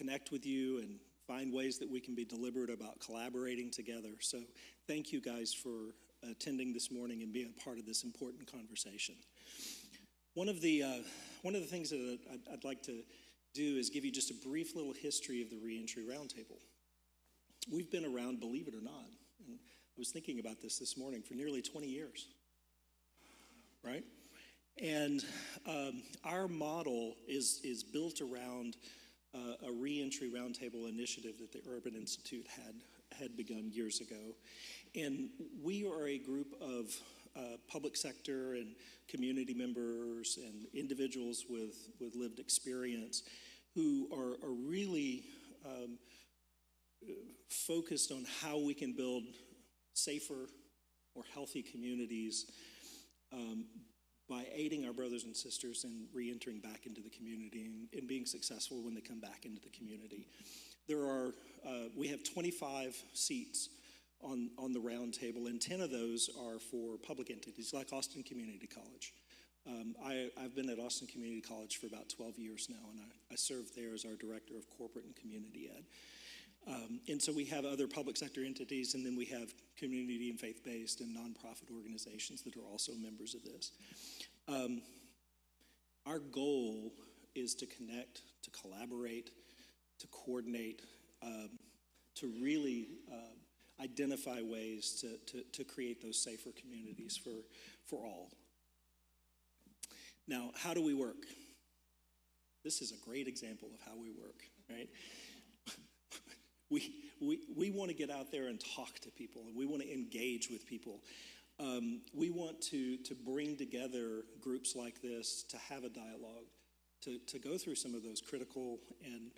connect with you and find ways that we can be deliberate about collaborating together. So thank you guys for attending this morning and being a part of this important conversation. One of the things that I'd like to do is give you just a brief little history of the Reentry Roundtable. We've been around, believe it or not, and I was thinking about this morning, for nearly 20 years, right? And our model is built around a Reentry Roundtable initiative that the Urban Institute had begun years ago. And we are a group of public sector and community members and individuals with lived experience who are really focused on how we can build safer or healthy communities by aiding our brothers and sisters in re-entering back into the community and being successful when they come back into the community. We have 25 seats on the round table, and 10 of those are for public entities like Austin Community College. I've been at Austin Community College for about 12 years now, and I serve there as our Director of Corporate and Community Ed. And so we have other public sector entities, and then we have community and faith-based and nonprofit organizations that are also members of this. Our goal is to connect, to collaborate, to coordinate, to really identify ways to create those safer communities for all. Now, how do we work? This is a great example of how we work, right? We want to get out there and talk to people, and we want to engage with people. We want to bring together groups like this to have a dialogue, to go through some of those critical and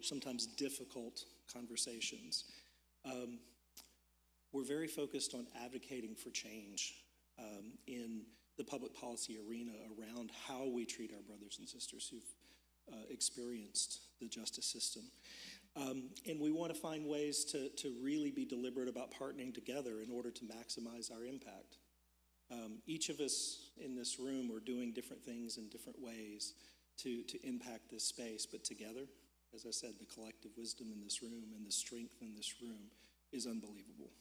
sometimes difficult conversations. We're very focused on advocating for change in the public policy arena around how we treat our brothers and sisters who've experienced the justice system. And we want to find ways to really be deliberate about partnering together in order to maximize our impact. Each of us in this room are doing different things in different ways to impact this space, but together, as I said, the collective wisdom in this room and the strength in this room is unbelievable.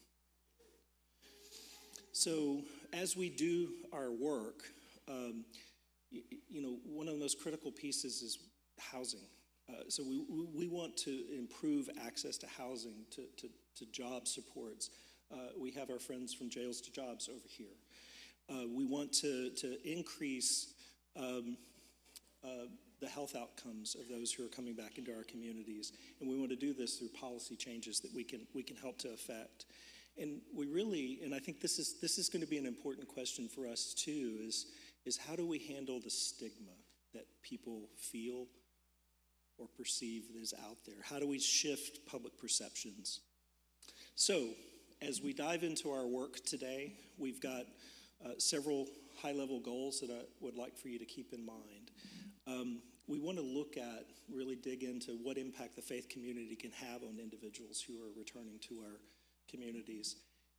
So as we do our work, one of the most critical pieces is housing. So we want to improve access to housing, to job supports. We have our friends from Jails to Jobs over here. We want to increase the health outcomes of those who are coming back into our communities, and we want to do this through policy changes that we can help to affect. And I think this is going to be an important question for us too. Is how do we handle the stigma that people feel or perceive that is out there? How do we shift public perceptions? So, as we dive into our work today, we've got several high-level goals that I would like for you to keep in mind. We want to really dig into what impact the faith community can have on individuals who are returning to our communities.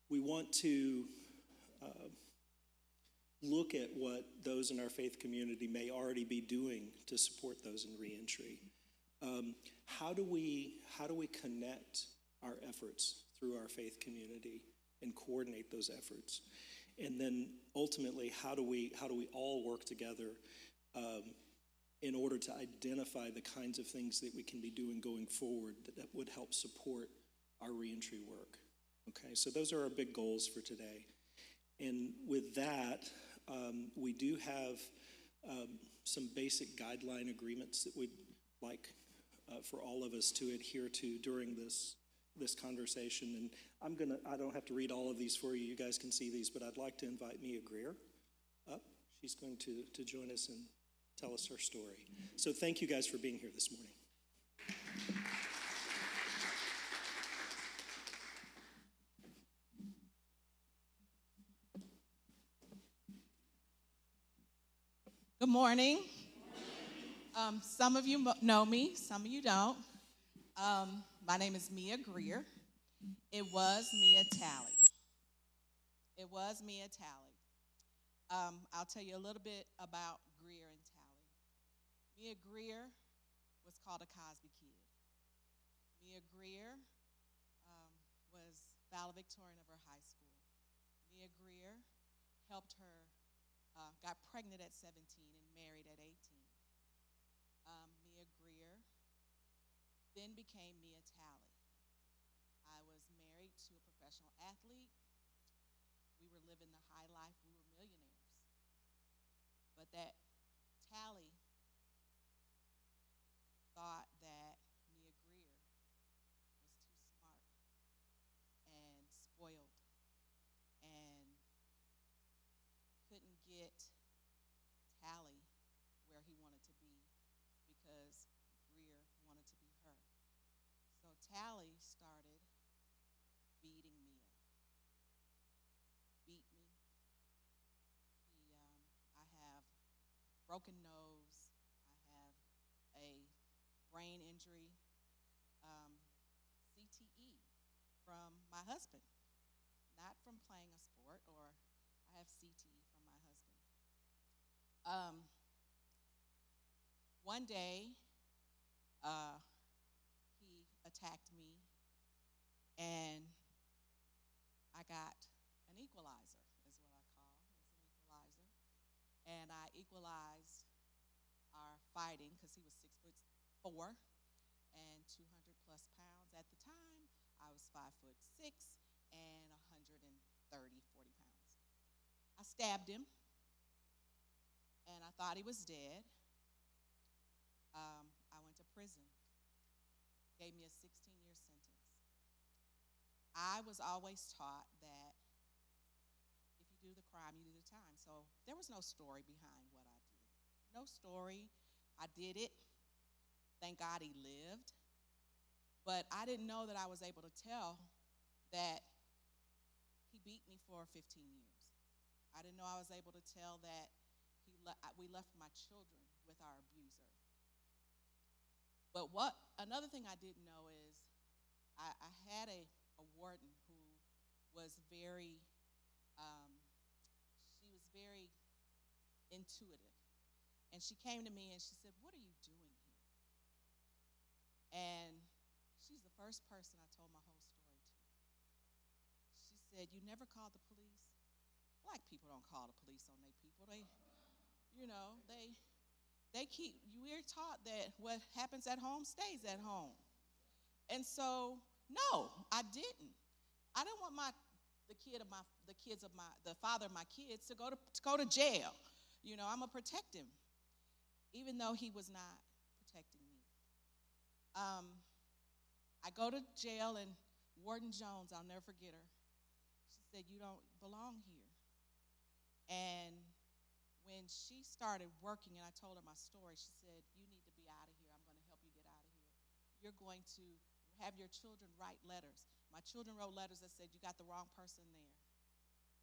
We want to look at what those in our faith community may already be doing to support those in reentry. How do we connect our efforts through our faith community and coordinate those efforts? And then ultimately, how do we all work together in order to identify the kinds of things that we can be doing going forward that would help support our reentry work? Okay, so those are our big goals for today. And with that, we do have some basic guideline agreements that we'd like for all of us to adhere to during this conversation. And I don't have to read all of these for you. You guys can see these, but I'd like to invite Mia Greer up. She's going to join us and tell us her story. So thank you guys for being here this morning. Good morning. Some of you know me, some of you don't. My name is Mia Greer. It was Mia Talley. I'll tell you a little bit about Greer and Talley. Mia Greer was called a Cosby Kid. Mia Greer was valedictorian of her high school. Mia Greer helped her, got pregnant at 17 and married at 18. Mia Greer then became Mia Talley. I was married to a professional athlete. We were living the high life. We were millionaires. But that Talley thought that Mia Greer was too smart and spoiled and couldn't get Talley where he wanted to be because Greer wanted to be her. So Talley started beating Mia. Beat me. I have broken nose. I have a brain injury, CTE from my husband, not from playing a sport, or I have CTE from my husband. One day, he attacked me, and I got an equalizer, is what I call as an equalizer. And I equalized our fighting because he was 6'4" and 200 plus pounds. At the time, I was 5'6" and 40 pounds. I stabbed him, and I thought he was dead. I went to prison. Gave me a 16-year sentence. I was always taught that if you do the crime, you do the time. So there was no story behind what I did. No story. I did it. Thank God he lived. But I didn't know that I was able to tell that he beat me for 15 years. I didn't know I was able to tell that we left my children with our abuser. But another thing I didn't know is I had a warden who was very intuitive. And she came to me and she said, "What are you doing here?" And she's the first person I told my whole story to. She said, "You never called the police?" Black people don't call the police on their people. We're taught that what happens at home stays at home. And so, no, I didn't. I didn't want the father of my kids to go to jail. I'm gonna protect him, even though he was not protecting me. I go to jail, and Warden Jones, I'll never forget her. She said, "You don't belong here." And when she started working and I told her my story, she said, "You need to be out of here. I'm going to help you get out of here. You're going to have your children write letters." My children wrote letters that said, "You got the wrong person there.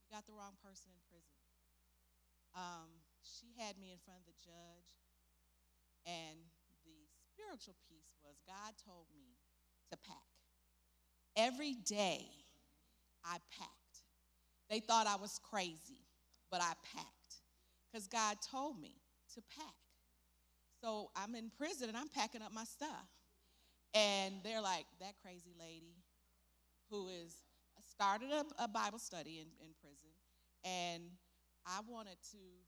You got the wrong person in prison." She had me in front of the judge, and the spiritual piece was God told me to pack. Every day I packed. They thought I was crazy, but I packed because God told me to pack. So I'm in prison and I'm packing up my stuff. And they're like, "That crazy lady who started a Bible study in prison." And I wanted to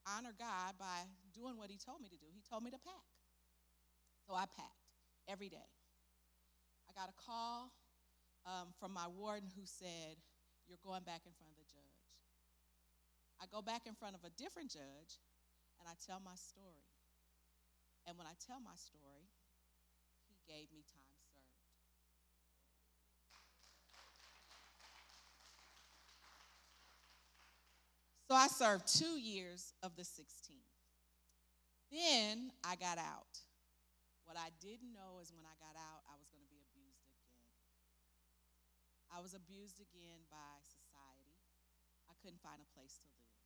honor God by doing what he told me to do. He told me to pack. So I packed every day. I got a call from my warden who said, "You're going back in front of the judge." I go back in front of a different judge, and I tell my story. And when I tell my story, he gave me time served. So I served 2 years of the 16. Then I got out. What I didn't know is when I got out, I was going to be abused again. I was abused again by society. I couldn't find a place to live.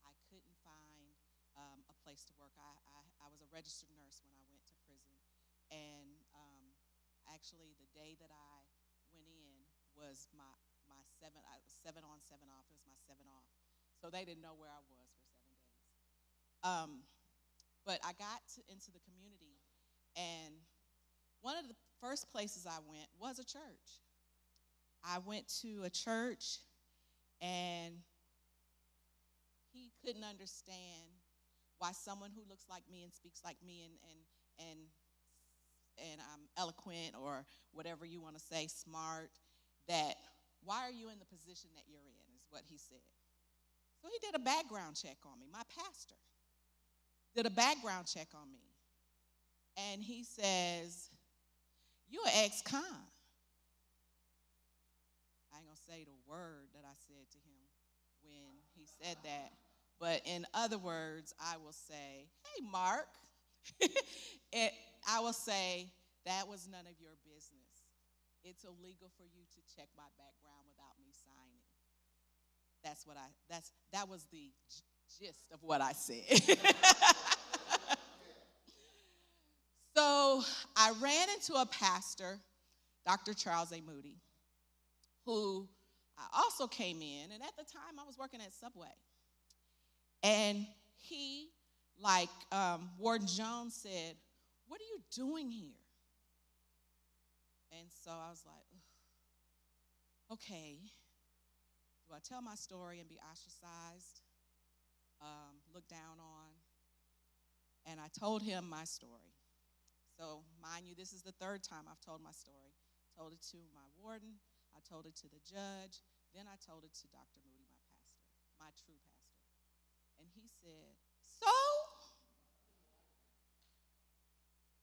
I couldn't find a place to work. I was a registered nurse when I went to prison. And actually, the day that I went in was my 7 on, 7 off. It was my 7 off. So they didn't know where I was for 7 days. But I got into the community, And one of the first places I went was a church. I went to a church, and he couldn't understand why someone who looks like me and speaks like me and I'm eloquent, or whatever you want to say, smart, that why are you in the position that you're in, is what he said. So he did a background check on me. My pastor did a background check on me. And he says, "You're an ex-con." I ain't going to say the word that I said to him when he said that. But in other words, I will say, "Hey, Mark." I will say, "That was none of your business. It's illegal for you to check my background without me signing." That was the gist of what I said. So I ran into a pastor, Dr. Charles A. Moody, who I also came in, and at the time I was working at Subway. And he, like Warden Jones said, "What are you doing here?" And so I was like, okay, do I tell my story and be ostracized, looked down on? And I told him my story. So mind you, this is the third time I've told my story. Told it to my warden, I told it to the judge, then I told it to Dr. Moody, my pastor, my true pastor. And he said, "So?"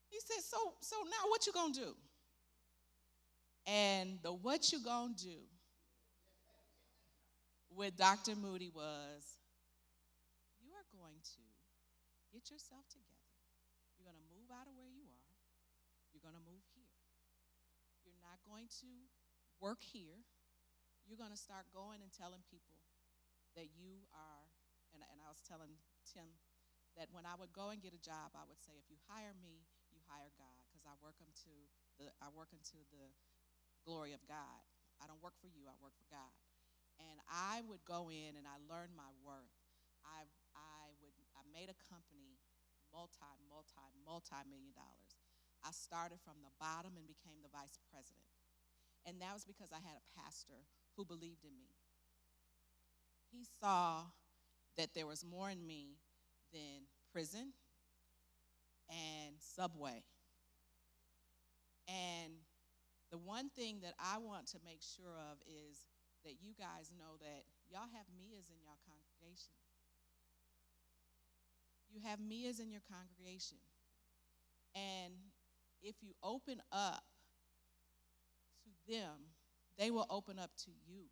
He said, so now what you gonna do?" And the "what you gonna do" with Dr. Moody was, "You are going to get yourself together. You're going to move out of where you are. You're going to move here. You're not going to work here. You're going to start going and telling people that you are," and I was telling Tim that when I would go and get a job, I would say, "If you hire me, you hire God, because I work unto the glory of God. I don't work for you, I work for God." And I would go in and I learned my worth. I made a company multi-million dollars. I started from the bottom and became the vice president. And that was because I had a pastor who believed in me. He saw that there was more in me than prison and Subway. And the one thing that I want to make sure of is that you guys know that y'all have Mias in your congregation. You have Mias in your congregation. And if you open up to them, they will open up to you.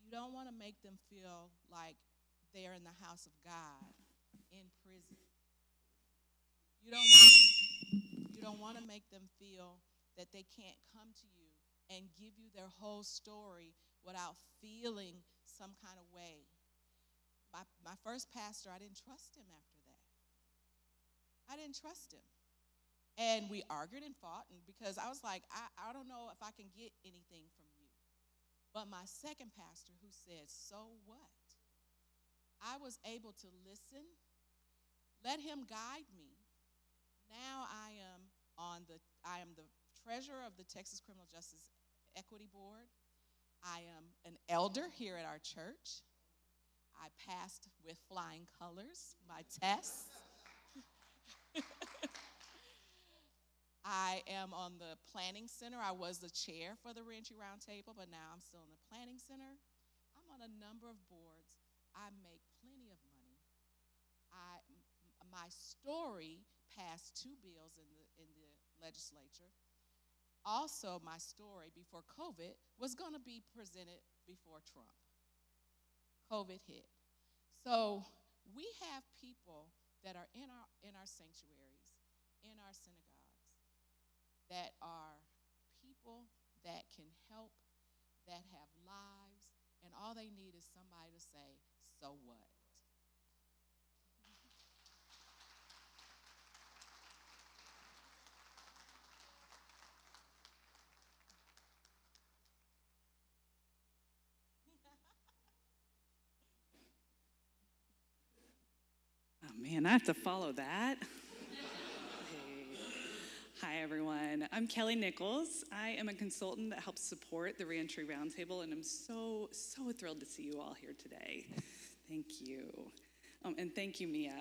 You don't want to make them feel like they're in the house of God in prison. You don't want to make them feel that they can't come to you and give you their whole story without feeling some kind of way. My first pastor, I didn't trust him after that. I didn't trust him. And we argued and fought, and because I was like, I don't know if I can get anything from you. But my second pastor, who said, "So what?" I was able to listen, let him guide me. Now I am the treasurer of the Texas Criminal Justice Equity Board. I am an elder here at our church. I passed with flying colors my tests. I am on the planning center. I was the chair for the Reentry Roundtable, but now I'm still in the planning center. I'm on a number of boards. I make plenty of money. My story passed 2 bills in the legislature. Also, my story before COVID was going to be presented before Trump. COVID hit. So we have people that are in our sanctuaries, in our synagogues, that are people that can help, that have lives, and all they need is somebody to say, "So what?" Oh man, I have to follow that. Hi, everyone. I'm Kelly Nichols. I am a consultant that helps support the Reentry Roundtable, and I'm so thrilled to see you all here today. Thank you. And thank you, Mia.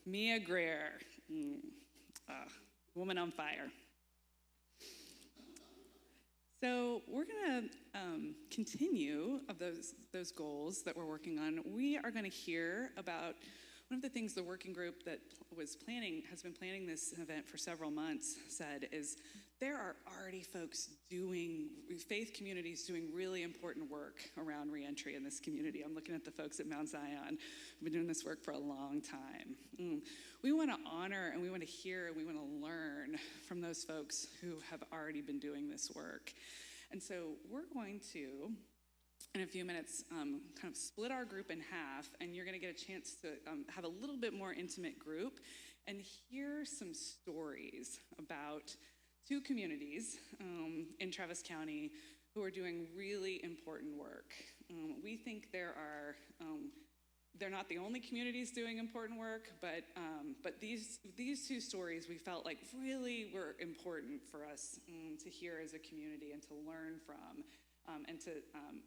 Mia Greer, woman on fire. So we're going to continue of those goals that we're working on. We are going to hear about one of the things the working group that has been planning this event for several months said is there are already faith communities doing really important work around reentry in this community. I'm looking at the folks at Mount Zion who've been doing this work for a long time. We want to honor and we want to hear and we want to learn from those folks who have already been doing this work. And so we're going to, in a few minutes, kind of split our group in half, and you're going to get a chance to have a little bit more intimate group and hear some stories about two communities in Travis County who are doing really important work. We think they're not the only communities doing important work, but these two stories we felt like really were important for us to hear as a community and to learn from.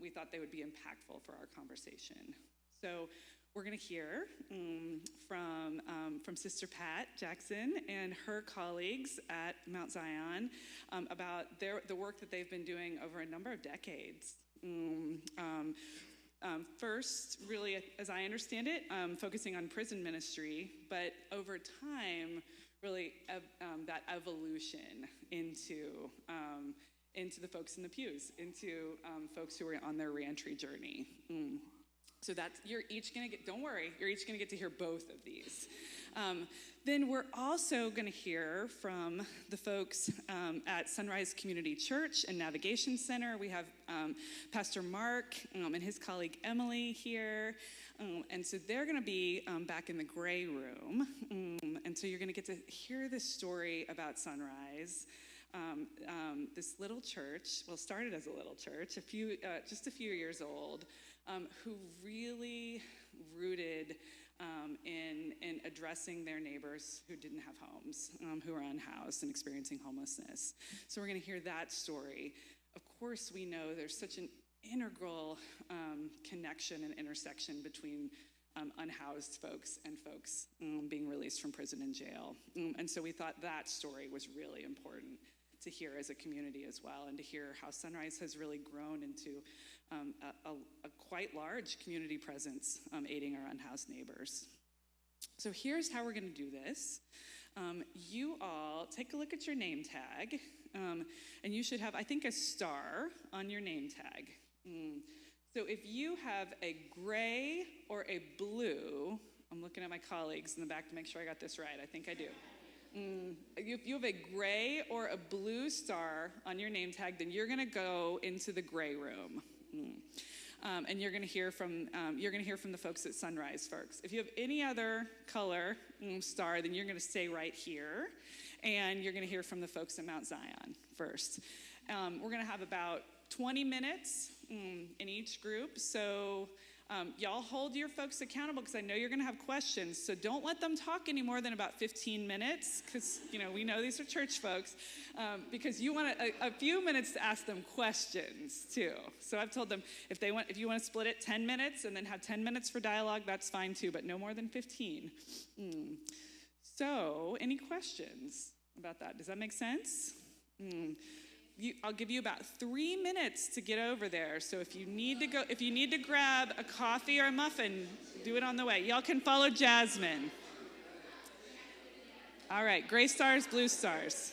We thought they would be impactful for our conversation. So we're going to hear from Sister Pat Jackson and her colleagues at Mount Zion about the work that they've been doing over a number of decades. First, really, as I understand it, focusing on prison ministry, but over time, really that evolution into the folks in the pews, into folks who are on their reentry journey. So you're each going to get, don't worry, you're each going to get to hear both of these. Then we're also going to hear from the folks at Sunrise Community Church and Navigation Center. We have Pastor Mark and his colleague Emily here. And so they're going to be back in the gray room. And so you're going to get to hear this story about Sunrise. This little church, started as a little church, just a few years old, who really rooted in addressing their neighbors who didn't have homes, who were unhoused and experiencing homelessness. So we're going to hear that story. Of course, we know there's such an integral connection and intersection between unhoused folks and folks being released from prison and jail. And so we thought that story was really important to hear as a community as well, and to hear how Sunrise has really grown into a quite large community presence aiding our unhoused neighbors. So here's how we're going to do this. You all take a look at your name tag, and you should have, I think, a star on your name tag. So if you have a gray or a blue, I'm looking at my colleagues in the back to make sure I got this right. I think I do. If you have a gray or a blue star on your name tag, then you're going to go into the gray room, and you're going to hear from the folks at Sunrise folks. If you have any other color star, then you're going to stay right here, and you're going to hear from the folks at Mount Zion first. We're going to have about 20 minutes in each group, so y'all hold your folks accountable, because I know you're going to have questions. So don't let them talk any more than about 15 minutes, because we know these are church folks, because you want a few minutes to ask them questions too. So I've told them if you want to split it 10 minutes and then have 10 minutes for dialogue, that's fine too, but no more than 15. So any questions about that? Does that make sense? I'll give you about 3 minutes to get over there. So if you need to grab a coffee or a muffin, do it on the way. Y'all can follow Jasmine. All right, gray stars, blue stars.